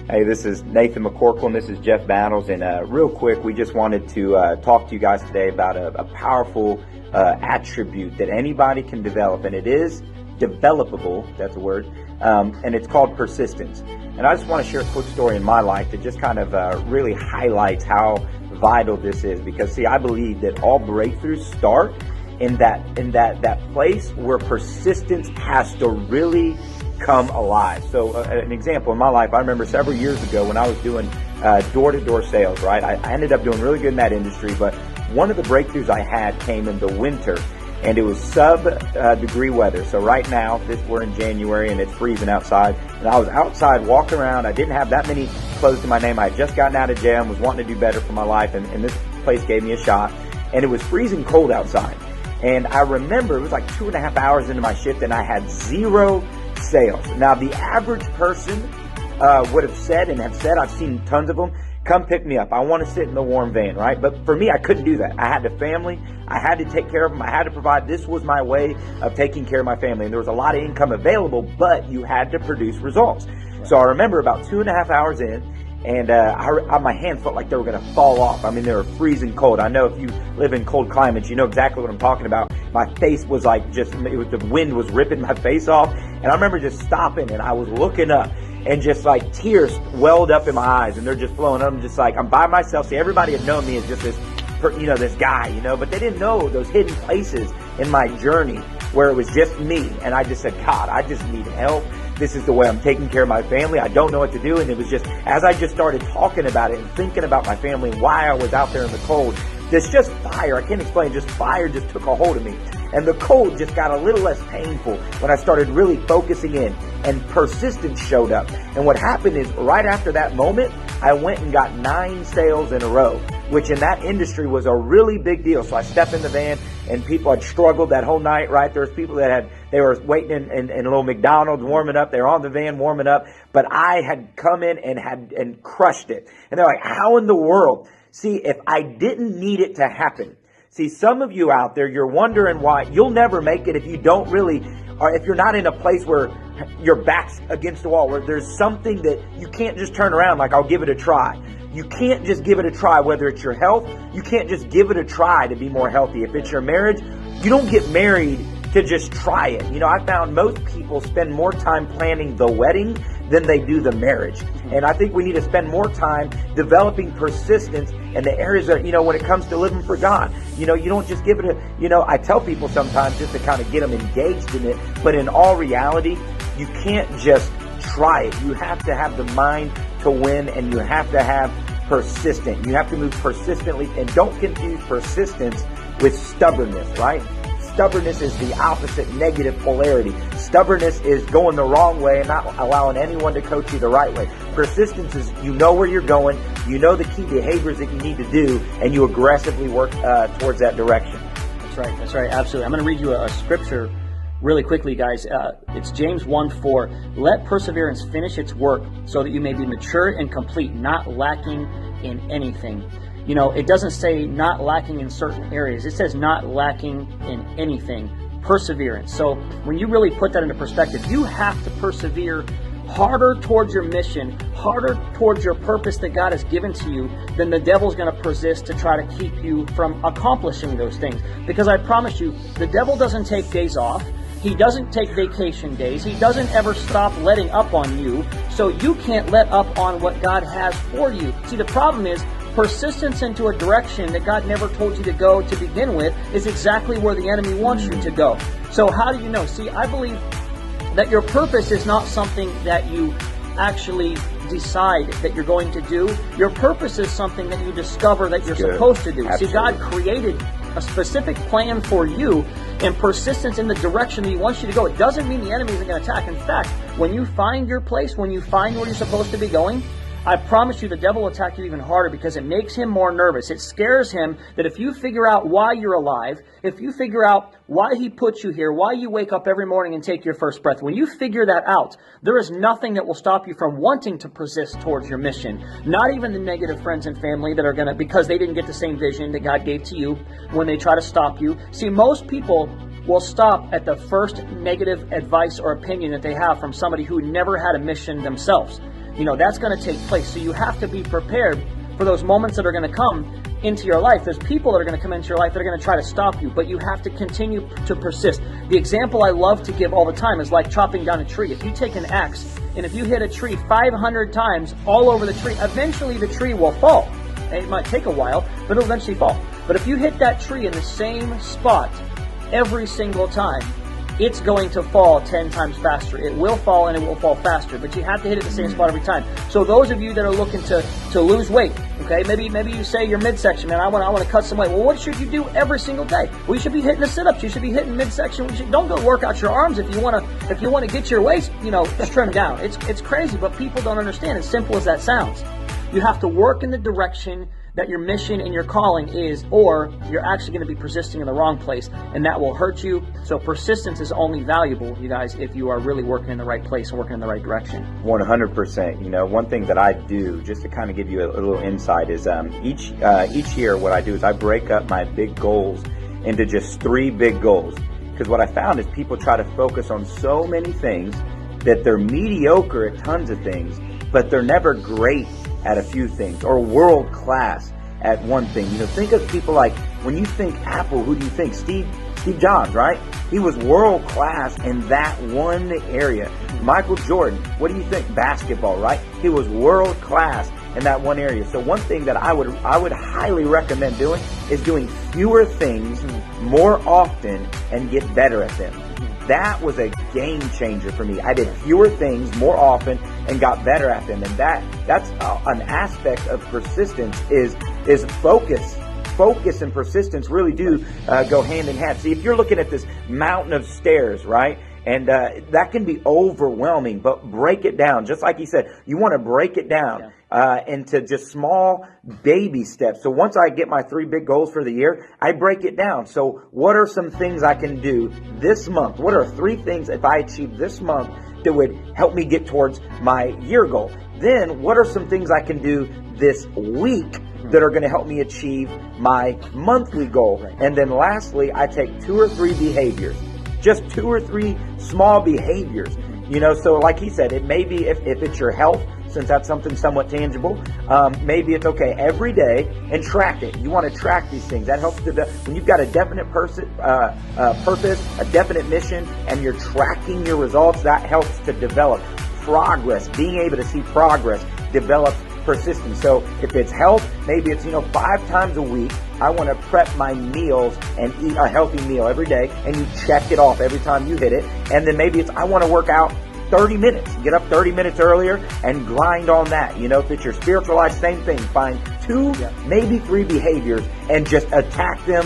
Hey, this is Nathan McCorkle, and this is Jeff Battles. And real quick, we just wanted to talk to you guys today about a powerful attribute that anybody can develop, and it is developable, that's a word, and it's called persistence. And I just want to share a quick story in my life that just kind of really highlights how vital this is. Because, see, I believe that all breakthroughs start in that place where persistence has to really come alive. So an example in my life, I remember several years ago when I was doing door-to-door sales, right? I ended up doing really good in that industry, but one of the breakthroughs I had came in the winter, and it was sub-degree weather. So right now, we're in January, and it's freezing outside, and I was outside walking around. I didn't have that many clothes to my name. I had just gotten out of jail and was wanting to do better for my life, and this place gave me a shot, and it was freezing cold outside. And I remember it was like 2.5 hours into my shift, and I had zero sales. Now, the average person would have said, and have said, I've seen tons of them, come pick me up. I want to sit in the warm van, right? But for me, I couldn't do that. I had a family. I had to take care of them. I had to provide. This was my way of taking care of my family. And there was a lot of income available, but you had to produce results. So I remember about 2.5 hours in, and my hands felt like they were going to fall off. I mean, they were freezing cold. I know if you live in cold climates, you know exactly what I'm talking about. My face was like the wind was ripping my face off. And I remember just stopping, and I was looking up, and just like tears welled up in my eyes, and they're just flowing. I'm just like, I'm by myself. See, everybody had known me as just this guy, but they didn't know those hidden places in my journey where it was just me. And I just said, God, I just need help. This is the way I'm taking care of my family. I don't know what to do. And it was just, as I just started talking about it and thinking about my family and why I was out there in the cold, this just fire, I can't explain, just fire just took a hold of me. And the cold just got a little less painful when I started really focusing in, and persistence showed up. And what happened is, right after that moment, I went and got 9 sales in a row, which in that industry was a really big deal. So I stepped in the van, and people had struggled that whole night, right? There was people they were waiting in a little McDonald's warming up. They were on the van warming up, but I had come in and crushed it. And they're like, how in the world? See, if I didn't need it to happen. See, some of you out there, you're wondering why you'll never make it if you don't really, or if you're not in a place where your back's against the wall, where there's something that you can't just turn around like, I'll give it a try. You can't just give it a try, whether it's your health. You can't just give it a try to be more healthy. If it's your marriage, you don't get married to just try it. I found most people spend more time planning the wedding than they do the marriage. And I think we need to spend more time developing persistence in the areas that, when it comes to living for God. You don't just give it I tell people sometimes just to kind of get them engaged in it, but in all reality, you can't just try it. You have to have the mind to win, and you have to have persistent. You have to move persistently, and don't confuse persistence with stubbornness, right? Stubbornness is the opposite, negative polarity. Stubbornness is going the wrong way and not allowing anyone to coach you the right way. Persistence is you know where you're going, you know the key behaviors that you need to do, and you aggressively work towards that direction. That's right, absolutely. I'm going to read you a scripture really quickly, guys. It's James 1:4. Let perseverance finish its work so that you may be mature and complete, not lacking in anything. It doesn't say not lacking in certain areas. It says not lacking in anything. Perseverance. So when you really put that into perspective, you have to persevere harder towards your mission, harder towards your purpose that God has given to you, than the devil's going to persist to try to keep you from accomplishing those things. Because I promise you, the devil doesn't take days off. He doesn't take vacation days. He doesn't ever stop letting up on you. So you can't let up on what God has for you. See, the problem is, persistence into a direction that God never told you to go to begin with is exactly where the enemy wants you to go. So how do you know? See, I believe that your purpose is not something that you actually decide that you're going to do. Your purpose is something that you discover that you're supposed to do. Absolutely. See, God created a specific plan for you, and persistence in the direction that He wants you to go. It doesn't mean the enemy isn't going to attack. In fact, when you find your place, when you find where you're supposed to be going, I promise you the devil will attack you even harder, because it makes him more nervous. It scares him that if you figure out why you're alive, if you figure out why he put you here, why you wake up every morning and take your first breath, when you figure that out, there is nothing that will stop you from wanting to persist towards your mission. Not even the negative friends and family that are going to, because they didn't get the same vision that God gave to you, when they try to stop you. See, most people will stop at the first negative advice or opinion that they have from somebody who never had a mission themselves. that's going to take place. So you have to be prepared for those moments that are going to come into your life. There's people that are going to come into your life that are going to try to stop you, but you have to continue to persist. The example I love to give all the time is like chopping down a tree. If you take an axe and if you hit a tree 500 times all over the tree, eventually the tree will fall. It might take a while, but it'll eventually fall. But if you hit that tree in the same spot every single time, it's going to fall 10 times faster. It will fall and it will fall faster, but you have to hit it the same spot every time. So those of you that are looking to lose weight, okay, maybe you say your midsection, man, I want to cut some weight. Well, what should you do every single day? Well, you should be hitting the sit-ups. You should be hitting midsection. Don't go work out your arms if you want to get your waist, trimmed down. It's crazy, but people don't understand. As simple as that sounds, you have to work in the direction that your mission and your calling is, or you're actually going to be persisting in the wrong place, and that will hurt you. So persistence is only valuable, you guys, if you are really working in the right place and working in the right direction. 100%. One thing that I do, just to kind of give you a little insight, is each year what I do is I break up my big goals into just 3 big goals. Because what I found is people try to focus on so many things that they're mediocre at tons of things, but they're never great at a few things, or world class at one thing. Think of people like, when you think Apple, who do you think? Steve Jobs, right? He was world class in that one area. Michael Jordan, what do you think? Basketball, right? He was world class in that one area. So one thing that I would highly recommend doing is doing fewer things more often and get better at them. That was a game changer for me. I did fewer things more often and got better at them. And that's an aspect of persistence is focus. Focus and persistence really do go hand in hand. See, if you're looking at this mountain of stairs, right? And that can be overwhelming, but break it down. Just like he said, you want to break it down into just small baby steps. So once I get my 3 big goals for the year, I break it down. So what are some things I can do this month? What are 3 things if I achieve this month that would help me get towards my year goal? Then what are some things I can do this week that are going to help me achieve my monthly goal? And then lastly, I take 2 or 3 behaviors. Just 2 or 3 small behaviors, so like he said, it may be if it's your health, since that's something somewhat tangible, maybe it's okay every day and track it. You want to track these things. That helps when you've got a definite purpose, a definite mission, and you're tracking your results, that helps to develop progress. Being able to see progress develops persistence. So if it's health, maybe it's 5 times a week I want to prep my meals and eat a healthy meal every day, and you check it off every time you hit it. And then maybe it's I want to work out 30 minutes. Get up 30 minutes earlier and grind on that. If it's your spiritual life, same thing. Find 2, maybe 3 behaviors and just attack them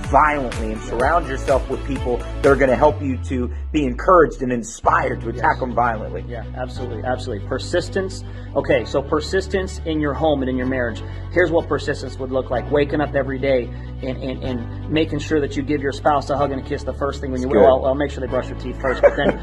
violently, and surround yourself with people that are going to help you to be encouraged and inspired to attack them violently. Yeah, absolutely. Persistence. Okay, so persistence in your home and in your marriage. Here's what persistence would look like. Waking up every day and making sure that you give your spouse a hug and a kiss the first thing when you will. I'll make sure they brush your teeth first, but then,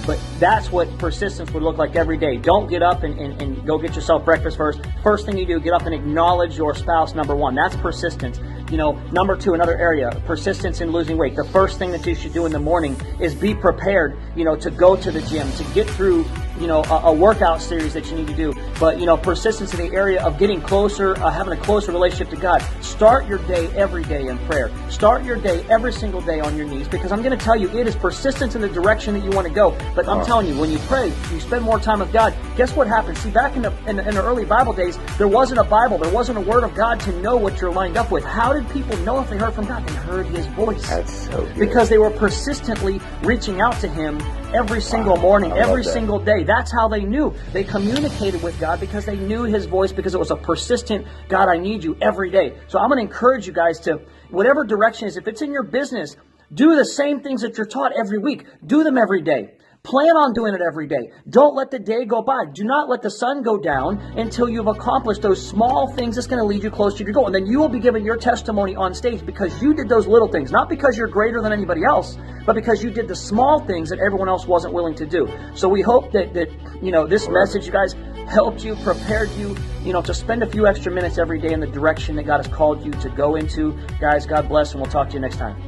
but that's what persistence would look like every day. Don't get up and go get yourself breakfast first. First thing you do, get up and acknowledge your spouse, number 1. That's persistence. Number 2, another area, persistence in losing weight. The first thing that you should do in the morning is be prepared, to go to the gym, to get through, a workout series that you need to do. But, persistence in the area of getting closer, having a closer relationship to God. Start your day every day in prayer. Start your day every single day on your knees, because I'm going to tell you, it is persistence in the direction that you want to go. But I'm telling you, when you pray, you spend more time with God, guess what happens? See, back in the early Bible days, there wasn't a Bible, there wasn't a Word of God to know what you're lined up with. How did people know if they heard from God? They heard His voice. That's so good. Because they were persistently reaching out to Him every single morning, every single day. That's how they knew. They communicated with God because they knew His voice, because it was a persistent, God, I need you every day. So I'm going to encourage you guys to, whatever direction is, if it's in your business, do the same things that you're taught every week. Do them every day. Plan on doing it every day. Don't let the day go by. Do not let the sun go down until you've accomplished those small things that's going to lead you closer to your goal. And then you will be given your testimony on stage because you did those little things. Not because you're greater than anybody else, but because you did the small things that everyone else wasn't willing to do. So we hope that this message, you guys, helped you, prepared you, to spend a few extra minutes every day in the direction that God has called you to go into. Guys, God bless, and we'll talk to you next time.